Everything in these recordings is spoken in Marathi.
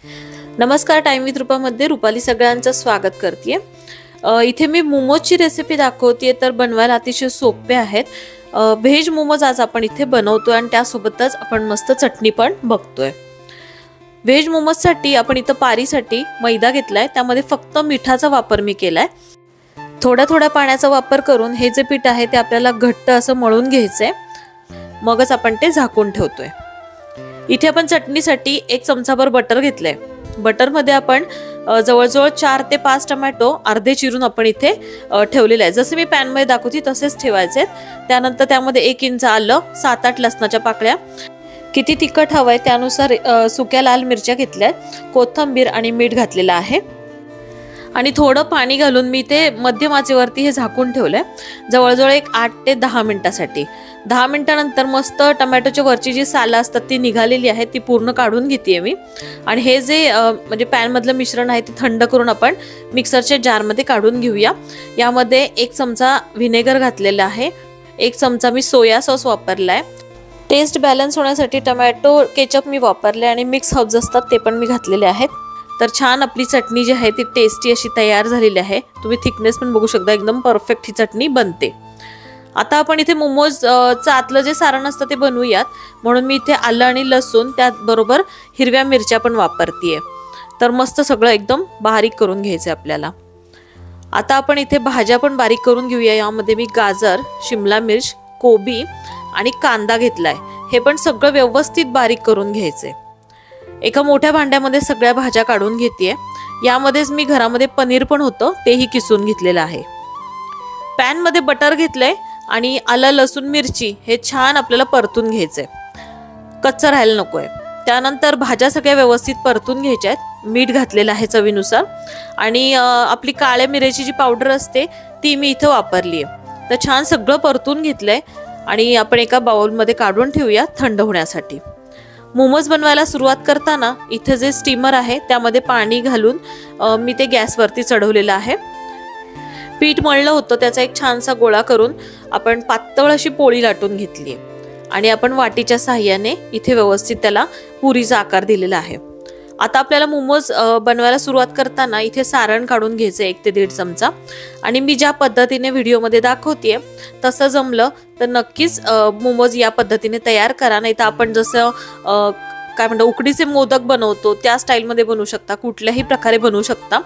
नमस्कार, टाइम विथ रूपामध्ये रुपाली सगळ्यांचं स्वागत करते। इथे मी मोमोजची रेसिपी दाखवते, तर बनवायला अतिशय सोपे आहेत। व्हेज मोमोज आज आपण इथे बनवतोय आणि त्यासोबतच आपण मस्त चटणी पण बघतोय। व्हेज मोमोजसाठी आपण इथे पारीसाठी मैदा घेतलाय, त्यामध्ये फक्त मिठाचा वापर मी केलाय। थोड्या थोड्या पाण्याचा वापर करून हे जे पीठ आहे ते आपल्याला घट्ट असं मळून घ्यायचंय, मगच आपण ते झाकून ठेवतोय। इथे आपण चटणीसाठी 1 चमचाभर बटर घेतलंय। बटर मध्ये आपण जवळजवळ 4 ते 5 टोमॅटो अर्धे चिरून आपण इथे ठेवलेले आहे। जसे मी पॅन मध्ये दाखवते तसेच ठेवायचे। त्यानंतर त्यामध्ये 1 इंच आलं, 7-8 लसणाच्या पाकळ्या, किती तिखट हवंय त्यानुसार सुक्या लाल मिरच्या घेतल्या, कोथिंबीर आणि मीठ घातलेलं आहे आणि थोडं पाणी घालून मी ते मध्यम आचेवरती हे झाकून ठेवलंय जवळजवळ 8 ते 10 मिनिटांसाठी। 10 मिनिटांनंतर मस्त टोमॅटोची वरची जी सालं असतात ती निघालेली आहे, ती पूर्ण काढून घेतेय मी। आणि हे जे म्हणजे पॅन मधलं मिश्रण आहे ते थंड करून आपण मिक्सरच्या जार मध्ये काढून घेऊया। यामध्ये 1 चमचा व्हिनेगर घातलेला आहे, 1 चमचा मी सोया सॉस वापरलाय। टेस्ट बॅलन्स होण्यासाठी टोमॅटो केचप मी वापरले आणि मिक्स हर्ब्स असतात ते पण मी घातलेले आहेत। तर छान आपली चटणी जी आहे ती टेस्टी अशी तयार झालेली आहे। तुम्ही थिकनेस पण बघू शकता, एकदम परफेक्ट ही चटणी बनते। आता आपण इथे मोमोजचं आतलं जे सारण असतं ते बनवूयात, म्हणून मी इथे आलं आणि लसूण त्याचबरोबर हिरव्या मिरच्या पण वापरतेय। तर मस्त सगळं एकदम बारीक करून घ्यायचं आपल्याला। आता आपण इथे भाज्या पण बारीक करून घेऊया। यामध्ये मी गाजर, शिमला मिर्च, कोबी आणि कांदा घेतलाय, हे पण सगळं व्यवस्थित बारीक करून घ्यायचंय। एका मोठ्या भांड्यामध्ये सगळ्या भाज्या काढून घेतेय। यामध्येच मी घरामध्ये पनीर पण होतं, तेही किसून घेतलेलं आहे। पॅन मध्ये बटर घेतलंय आणि आलं लसूण मिरची हे छान आपल्याला परतून घ्यायचंय, कच्चं राहायला नकोय। त्यानंतर भाज्या सगळ्या व्यवस्थित परतून घ्यायच्या आहेत। मीठ घातलेलं आहे चवीनुसार आणि आपली काळ्या मिरची जी पावडर असते ती मी इथं वापरली आहे। तर छान सगळं परतून घेतलंय आणि आपण एका बाउल मध्ये काढून ठेवूया थंड होण्यासाठी। मोमोज बनवायला सुरुवात करताना इथे जे स्टीमर आहे त्यामध्ये पाणी घालून मी ते गॅसवरती चढवलेलं आहे। पीठ मळलं होतं, त्याचा एक छानसा गोळा करून आपण पातळ अशी पोळी लाटून घेतली आहे आणि आपण वाटीच्या साहाय्याने इथे व्यवस्थित त्याला पुरीचा आकार दिलेला आहे। आता आपल्याला मोमोज बनवायला सुरुवात करताना इथे सारण काढून घ्यायचं 1 ते 1.5 चमचा आणि मी ज्या पद्धतीने व्हिडिओमध्ये दाखवतेय तसं जमलं तर नक्कीच मोमोज या पद्धतीने तयार करा। नाही तर आपण जसं काय म्हणतो उकडीचे मोदक बनवतो त्या स्टाईल मध्ये बनवू शकता, कुठल्याही प्रकारे बनवू शकता।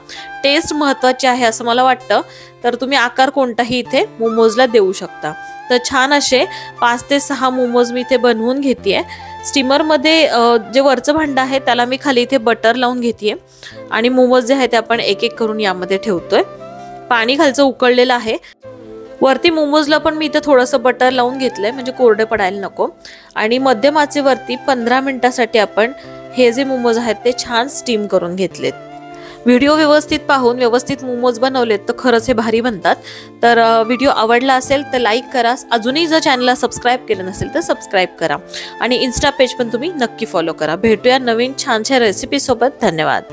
टेस्ट महत्त्वाची आहे असं मला वाटतं, तर तुम्ही आकार कोणताही इथे मोमोजला देऊ शकता। तर छान असे 5 ते 6 मोमोज मी इथे बनवून घेतेय। स्टीमर मध्ये जे वरचं भांडं आहे त्याला मी खाली इथे बटर लावून घेतेय आणि मोमोज जे आहे ते आपण एक एक करून यामध्ये ठेवतोय। पाणी खालचं उकळलेलं आहे। वरती मोमोजला पण मी इथे थोडंसं बटर लावून घेतलंय, म्हणजे कोरडे पडायला नको। आणि मध्यम आचेवरती 15 मिनिटांसाठी आपण हे जे मोमोज आहेत ते छान स्टीम करून घेतलेत। व्हिडिओ व्यवस्थित पाहून व्यवस्थित मोमोज बनवलेत तर खरंच हे भारी बनतात। तर व्हिडिओ आवडला असेल तर लाईक करा, अजूनही जर चॅनलला सबस्क्राईब केलं नसेल तर सबस्क्राईब करा आणि इन्स्टा पेज पण तुम्ही नक्की फॉलो करा। भेटूया नवीन छानशा रेसिपी सोबत। धन्यवाद।